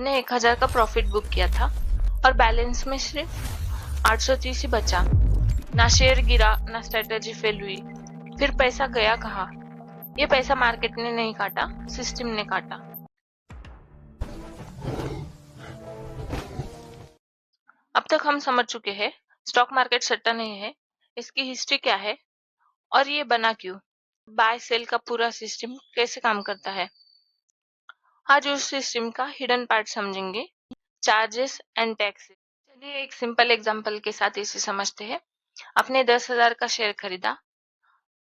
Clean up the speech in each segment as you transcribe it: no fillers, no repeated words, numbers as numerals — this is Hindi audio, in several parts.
आपने 1000 का प्रॉफिट बुक किया था और बैलेंस में सिर्फ 830 ही बचा। ना शेयर गिरा, ना स्ट्रेटेजी फेल हुई। फिर पैसा गया कहाँ? ये पैसा मार्केट ने नहीं काटा, सिस्टम ने काटा। अब तक हम समझ चुके हैं स्टॉक मार्केट सट्टा नहीं है, इसकी हिस्ट्री क्या है और ये बना क्यों, बाय सेल का पूरा सिस्टम कैसे काम करता है। आज उस सिस्टम का हिडन पार्ट समझेंगे, चार्जेस एंड टैक्सेस। चलिए एक सिंपल एग्जांपल के साथ इसे समझते हैं। आपने 10,000 का शेयर खरीदा,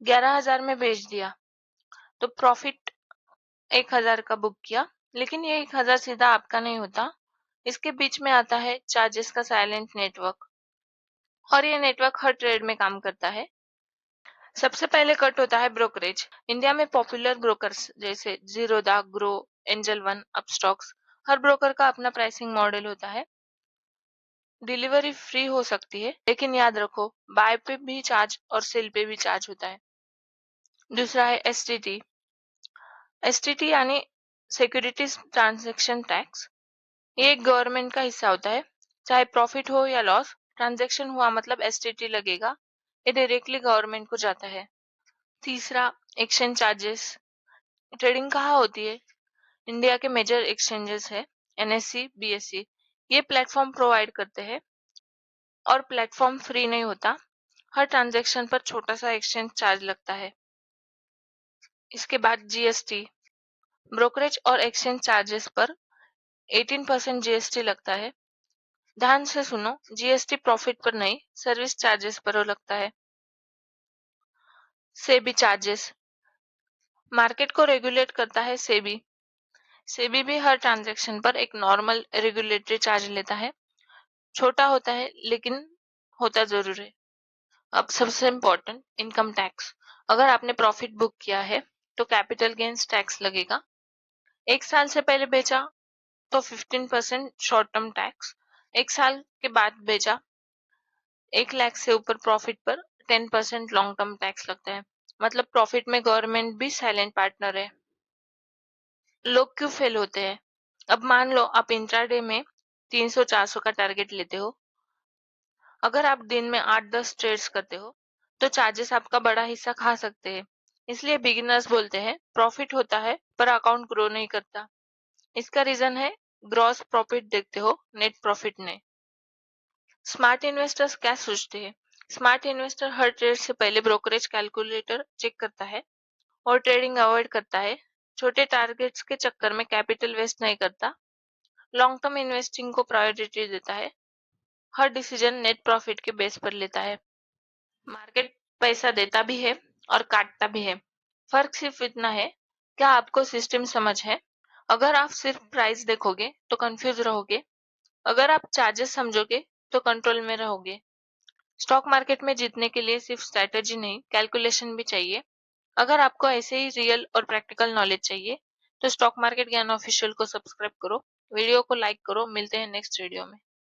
11,000 में बेच दिया, तो प्रॉफिट 1,000 का बुक किया। लेकिन ये 1,000 सीधा आपका नहीं होता, इसके बीच में आता है चार्जेस का साइलेंट नेटवर्क, और ये नेटवर्क हर ट्रेड में काम करता है। सबसे पहले कट होता है ब्रोकरेज। इंडिया में पॉपुलर ब्रोकर्स जैसे Zerodha, Groww, Angel One, Upstox, हर ब्रोकर का अपना प्राइसिंग मॉडल होता है। डिलीवरी फ्री हो सकती है, लेकिन याद रखो बाय पे भी चार्ज और सेल पे भी चार्ज होता है। दूसरा है एसटीटी। एसटीटी यानी सिक्योरिटीज ट्रांजैक्शन टैक्स। ये एक गवर्नमेंट का हिस्सा होता है। चाहे प्रॉफिट हो या लॉस, ट्रांजैक्शन हुआ मतलब एसटीटी लगेगा। ये डायरेक्टली गवर्नमेंट को जाता है। तीसरा, एक्सचेंज चार्जेस। ट्रेडिंग कहाँ होती है? इंडिया के मेजर एक्सचेंजेस है, एनएससी, बीएससी। ये प्लेटफॉर्म प्रोवाइड करते हैं और प्लेटफॉर्म फ्री नहीं होता। हर ट्रांजैक्शन पर छोटा सा एक्सचेंज चार्ज लगता है। इसके बाद जीएसटी। ब्रोकरेज और एक्सचेंज चार्जेस पर 18% जीएसटी लगता है। ध्यान से सुनो, जीएसटी प्रॉफिट पर नहीं, सर्विस चार्जेस पर लगता है। सेबी चार्जेस। मार्केट को रेगुलेट करता है सेबी। सेबी भी हर ट्रांजैक्शन पर एक नॉर्मल रेगुलेटरी चार्ज लेता है। छोटा होता है लेकिन होता जरूर है। अब सबसे इम्पोर्टेंट, इनकम टैक्स। अगर आपने प्रॉफिट बुक किया है तो कैपिटल गेन्स टैक्स लगेगा। 1 साल से पहले बेचा तो 15% शॉर्ट टर्म टैक्स। 1 साल के बाद बेचा 1 लाख से ऊपर प्रॉफिट पर 10% लॉन्ग टर्म टैक्स लगता है। मतलब प्रॉफिट में गवर्नमेंट भी साइलेंट पार्टनर है। लोग क्यों फेल होते हैं? अब मान लो आप इंट्राडे में 300-400 का टारगेट लेते हो। अगर आप दिन में 8-10 ट्रेड्स करते हो तो चार्जेस आपका बड़ा हिस्सा खा सकते हैं। इसलिए बिगिनर्स बोलते हैं प्रॉफिट होता है पर अकाउंट ग्रो नहीं करता। इसका रीजन है ग्रॉस प्रॉफिट देखते हो, नेट प्रॉफिट नहीं। स्मार्ट इन्वेस्टर्स क्या सोचते हैं? स्मार्ट इन्वेस्टर हर ट्रेड से पहले ब्रोकरेज कैलकुलेटर चेक करता है और ट्रेडिंग अवॉइड करता है। छोटे टारगेट्स के चक्कर में कैपिटल वेस्ट नहीं करता। लॉन्ग टर्म इन्वेस्टिंग को प्रायोरिटी देता है। हर डिसीजन नेट प्रॉफिट के बेस पर लेता है। मार्केट पैसा देता भी है और काटता भी है। फर्क सिर्फ इतना है, क्या आपको सिस्टम समझ है? अगर आप सिर्फ प्राइस देखोगे तो कंफ्यूज रहोगे। अगर आप चार्जेस समझोगे तो कंट्रोल में रहोगे। स्टॉक मार्केट में जीतने के लिए सिर्फ स्ट्रैटेजी नहीं, कैलकुलेशन भी चाहिए। अगर आपको ऐसे ही रियल और प्रैक्टिकल नॉलेज चाहिए तो स्टॉक मार्केट ज्ञान ऑफिशियल को सब्सक्राइब करो, वीडियो को लाइक करो। मिलते हैं नेक्स्ट वीडियो में।